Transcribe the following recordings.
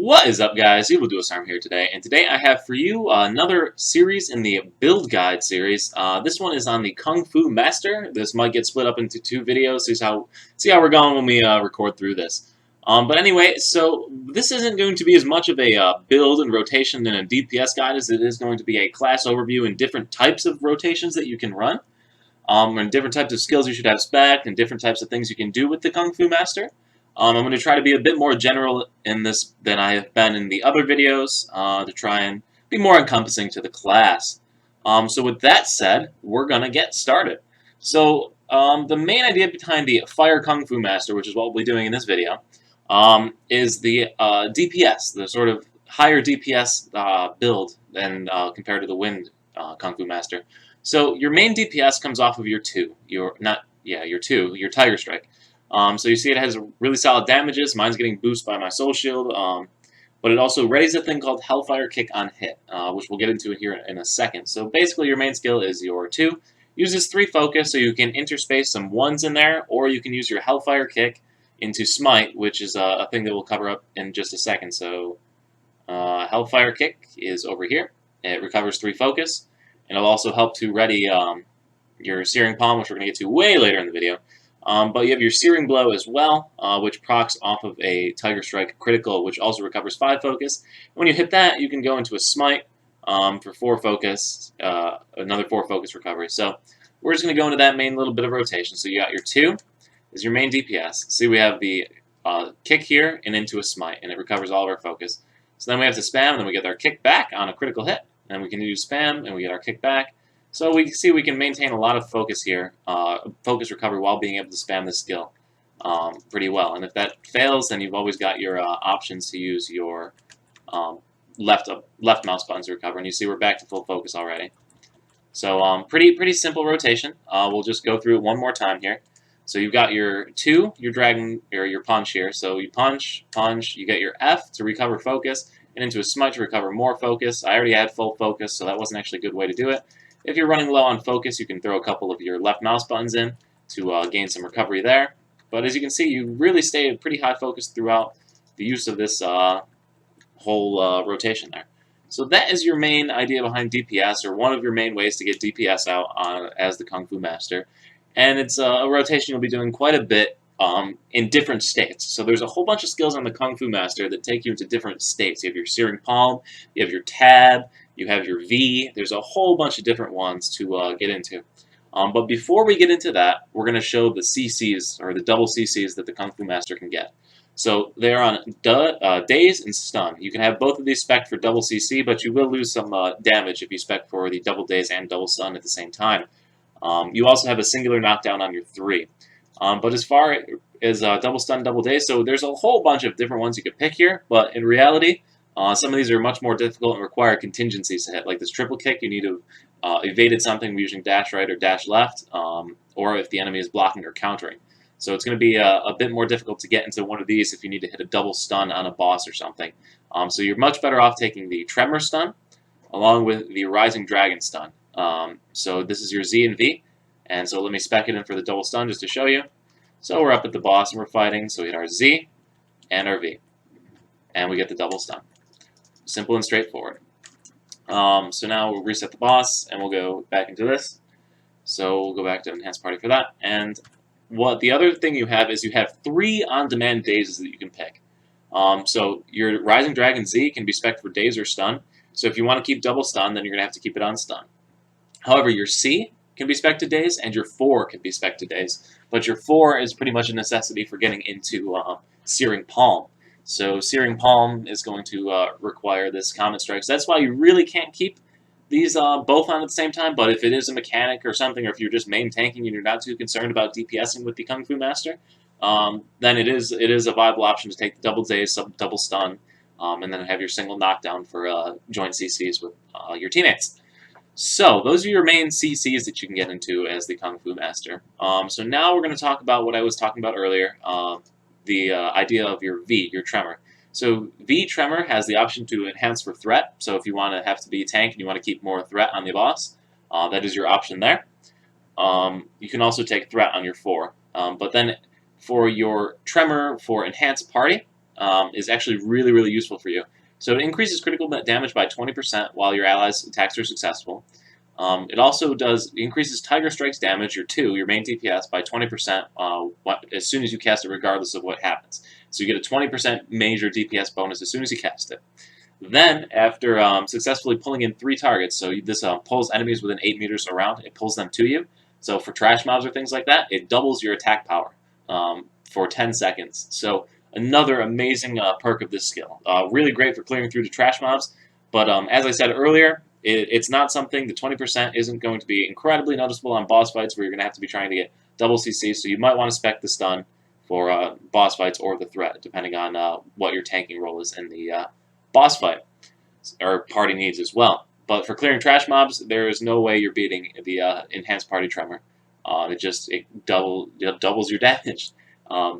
What is up, guys? EvilDualStorm here today, and today I have for you another series in the Build Guide series. This one is on the Kung Fu Master. This might get split up into two videos. See how we're going when we record through this. But anyway, so this isn't going to be as much of a build and rotation in a DPS guide as it is going to be a class overview and different types of rotations that you can run, and different types of skills you should have spec, and different types of things you can do with the Kung Fu Master. I'm going to try to be a bit more general in this than I have been in the other videos to try and be more encompassing to the class. So with that said, we're going to get started. So the main idea behind the Fire Kung Fu Master, which is what we'll be doing in this video, is the DPS, the sort of higher DPS build than compared to the Wind Kung Fu Master. So your main DPS comes off of your Tiger Strike. So you see it has really solid damages. Mine's getting boosted by my Soul Shield, but it also readies a thing called Hellfire Kick on hit, which we'll get into here in a second. So basically your main skill is your 2. Uses 3 focus, so you can interspace some 1s in there, or you can use your Hellfire Kick into Smite, which is a thing that we'll cover up in just a second. So Hellfire Kick is over here. It recovers 3 focus, and it'll also help to ready your Searing Palm, which we're going to get to way later in the video. But you have your Searing Blow as well, which procs off of a Tiger Strike critical, which also recovers 5 focus. And when you hit that, you can go into a Smite for 4 focus, another 4 focus recovery. So we're just going to go into that main little bit of rotation. So you got your 2 is your main DPS. See, we have the kick here and into a Smite, and it recovers all of our focus. So then we have to spam, and then we get our kick back on a critical hit. And we can do spam, and we get our kick back. So we see we can maintain a lot of focus here, focus recovery, while being able to spam this skill pretty well. And if that fails, then you've always got your options to use your left mouse button to recover. And you see we're back to full focus already. So pretty simple rotation. We'll just go through it one more time here. So you've got your 2, your dragon, or your punch here. So you punch, you get your F to recover focus, and into a Smite to recover more focus. I already had full focus, so that wasn't actually a good way to do it. If you're running low on focus, you can throw a couple of your left mouse buttons in to gain some recovery there. But as you can see, you really stay at pretty high focus throughout the use of this whole rotation there. So that is your main idea behind DPS, or one of your main ways to get DPS out as the Kung Fu Master. And it's a rotation you'll be doing quite a bit in different states. So there's a whole bunch of skills on the Kung Fu Master that take you into different states. You have your Searing Palm, you have your Tab, you have your V. There's a whole bunch of different ones to get into. But before we get into that, we're going to show the CCs, or the double CCs that the Kung Fu Master can get. So they're on Daze and Stun. You can have both of these spec for double CC, but you will lose some damage if you spec for the double Daze and double Stun at the same time. You also have a singular knockdown on your 3. But as far as double Stun, double Daze, so there's a whole bunch of different ones you could pick here, but in reality, some of these are much more difficult and require contingencies to hit. Like this triple kick, you need to evade something using dash right or dash left, or if the enemy is blocking or countering. So it's going to be a bit more difficult to get into one of these if you need to hit a double stun on a boss or something. So you're much better off taking the Tremor Stun along with the Rising Dragon Stun. So this is your Z and V, and so let me spec it in for the double stun just to show you. So we're up at the boss and we're fighting, so we hit our Z and our V, and we get the double stun. Simple and straightforward. So now we'll reset the boss, and we'll go back into this. So we'll go back to Enhanced Party for that. And what the other thing you have is you have 3 on-demand dazes that you can pick. So your Rising Dragon Z can be spec'd for daze or stun. So if you want to keep double stun, then you're going to have to keep it on stun. However, your C can be spec'd to daze, and your 4 can be spec'd to daze. But your 4 is pretty much a necessity for getting into Searing Palm. So Searing Palm is going to require this Comet Strike. So that's why you really can't keep these both on at the same time. But if it is a mechanic or something, or if you're just main tanking and you're not too concerned about DPSing with the Kung Fu Master, then it is a viable option to take the double daze, double stun, and then have your single knockdown for joint CCs with your teammates. So those are your main CCs that you can get into as the Kung Fu Master. So now we're going to talk about what I was talking about earlier. The idea of your V, your Tremor. So V Tremor has the option to enhance for threat. So if you want to have to be a tank and you want to keep more threat on the boss, that is your option there. You can also take threat on your 4. But then for your Tremor for Enhanced Party, is actually really, really useful for you. So it increases critical damage by 20% while your allies' attacks are successful. It also increases Tiger Strike's damage, your main DPS, by 20% as soon as you cast it, regardless of what happens. So you get a 20% major DPS bonus as soon as you cast it. Then, after successfully pulling in 3 targets, so this pulls enemies within 8 meters around, it pulls them to you. So for trash mobs or things like that, it doubles your attack power for 10 seconds. So another amazing perk of this skill. Really great for clearing through the trash mobs, but as I said earlier, it's not something, the 20% isn't going to be incredibly noticeable on boss fights where you're going to have to be trying to get double CC, so you might want to spec the stun for boss fights or the threat, depending on what your tanking role is in the boss fight, or party needs as well. But for clearing trash mobs, there is no way you're beating the enhanced party tremor. It doubles your damage.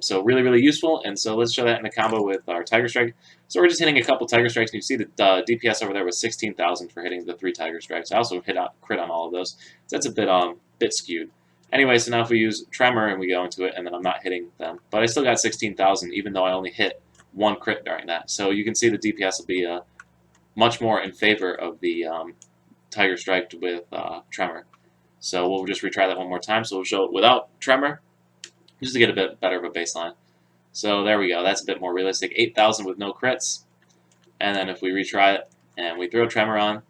So really, really useful. And so let's show that in a combo with our Tiger Strike. So we're just hitting a couple Tiger Strikes, and you see the DPS over there was 16,000 for hitting the 3 Tiger Strikes. I also crit on all of those. So that's a bit skewed. Anyway, so now if we use Tremor and we go into it, and then I'm not hitting them, but I still got 16,000 even though I only hit 1 crit during that. So you can see the DPS will be much more in favor of the Tiger Strike with Tremor. So we'll just retry that one more time. So we'll show it without Tremor, just to get a bit better of a baseline. So there we go. That's a bit more realistic. 8,000 with no crits. And then if we retry it and we throw Tremor on,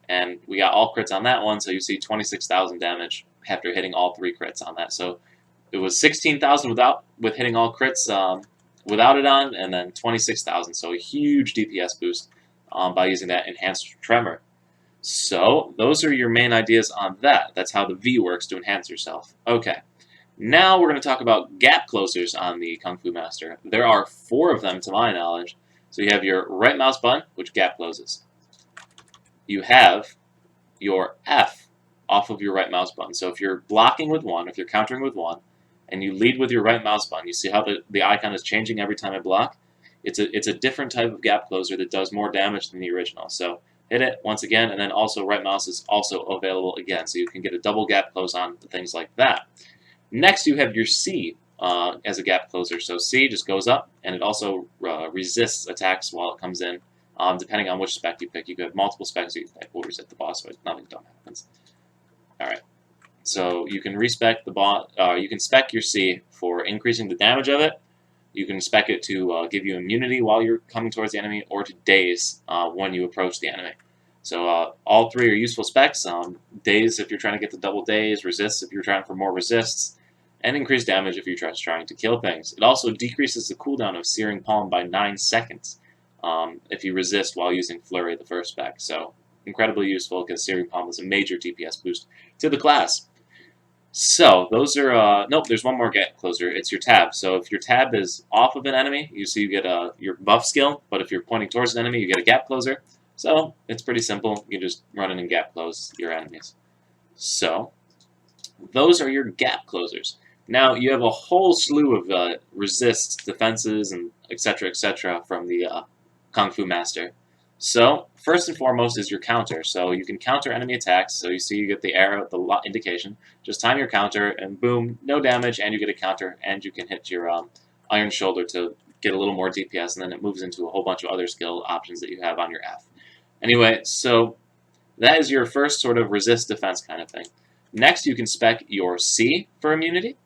and we got all crits on that one, so you see 26,000 damage after hitting all 3 crits on that. So it was 16,000 with hitting all crits without it on, and then 26,000. So a huge DPS boost by using that enhanced Tremor. So those are your main ideas on that. That's how the V works to enhance yourself. Okay. Now we're going to talk about gap closers on the Kung Fu Master. There are 4 of them to my knowledge. So you have your right mouse button, which gap closes. You have your F off of your right mouse button. So if you're blocking with 1, if you're countering with 1, and you lead with your right mouse button, you see how the icon is changing every time I block? It's a different type of gap closer that does more damage than the original. So hit it once again, and then also right mouse is also available again. So you can get a double gap close on things like that. Next, you have your C as a gap closer. So C just goes up, and it also resists attacks while it comes in, depending on which spec you pick. You could have multiple specs you pick will resist the boss, but nothing dumb happens. All right. So you can respec the boss. You can spec your C for increasing the damage of it. You can spec it to give you immunity while you're coming towards the enemy, or to daze when you approach the enemy. So all 3 are useful specs. Daze if you're trying to get the double daze, resist if you're trying for more resists, and increase damage if you're trying to kill things. It also decreases the cooldown of Searing Palm by 9 seconds if you resist while using Flurry, the first spec. So incredibly useful because Searing Palm is a major DPS boost to the class. So those are nope. There's one more gap closer. It's your tab. So if your tab is off of an enemy, you get your buff skill. But if you're pointing towards an enemy, you get a gap closer. So it's pretty simple. You just run in and gap close your enemies. So those are your gap closers. Now you have a whole slew of resists, defenses, and etc. from the Kung Fu Master. So first and foremost is your counter. So you can counter enemy attacks. So you see you get the arrow, the indication. Just time your counter, and boom, no damage, and you get a counter, and you can hit your Iron Shoulder to get a little more DPS, and then it moves into a whole bunch of other skill options that you have on your F. Anyway, so that is your first sort of resist defense kind of thing. Next, you can spec your C for immunity,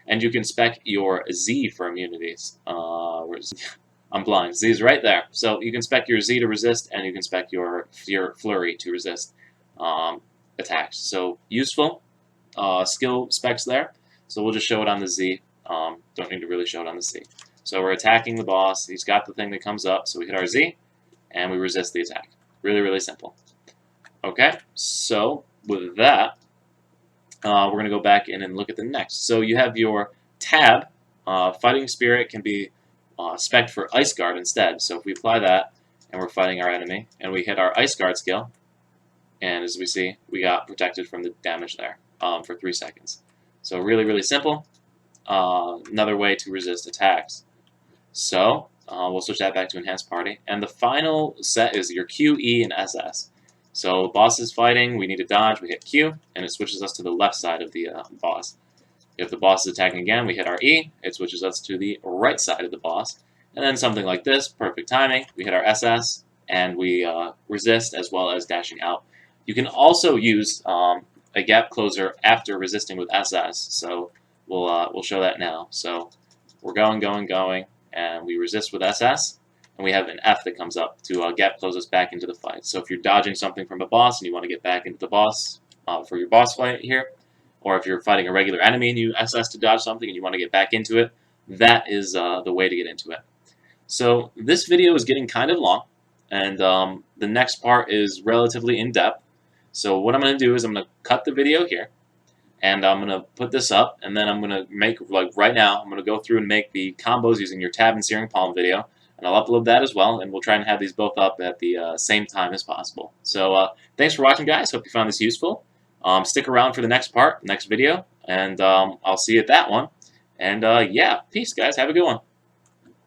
and you can spec your Z for immunities. I'm blind. Z is right there. So you can spec your Z to resist, and you can spec your Flurry to resist attacks. So useful skill specs there. So we'll just show it on the Z. Don't need to really show it on the C. So we're attacking the boss. He's got the thing that comes up. So we hit our Z, and we resist the attack. Really, really simple. Okay, so with that, we're going to go back in and look at the next. So you have your tab. Fighting Spirit can be spec'd for Ice Guard instead. So if we apply that, and we're fighting our enemy, and we hit our Ice Guard skill, and as we see, we got protected from the damage there for 3 seconds. So really, really simple. Another way to resist attacks. So we'll switch that back to Enhanced Party. And the final set is your Q, E, and SS. So boss is fighting, we need to dodge, we hit Q, and it switches us to the left side of the boss. If the boss is attacking again, we hit our E, it switches us to the right side of the boss. And then something like this, perfect timing. We hit our SS, and we resist as well as dashing out. You can also use a gap closer after resisting with SS, so we'll show that now. So we're going, and we resist with SS, and we have an F that comes up to gap close us back into the fight. So if you're dodging something from a boss and you want to get back into the boss for your boss fight here, or if you're fighting a regular enemy and you SS to dodge something and you want to get back into it, that is the way to get into it. So this video is getting kind of long, and the next part is relatively in-depth. So what I'm going to do is I'm going to cut the video here, and I'm going to put this up, and then I'm going to make, like right now, I'm going to go through and make the combos using your tab and searing palm video, and I'll upload that as well, and we'll try and have these both up at the same time as possible. So thanks for watching, guys. Hope you found this useful. Stick around for the next part, next video, and I'll see you at that one. And yeah, peace, guys. Have a good one.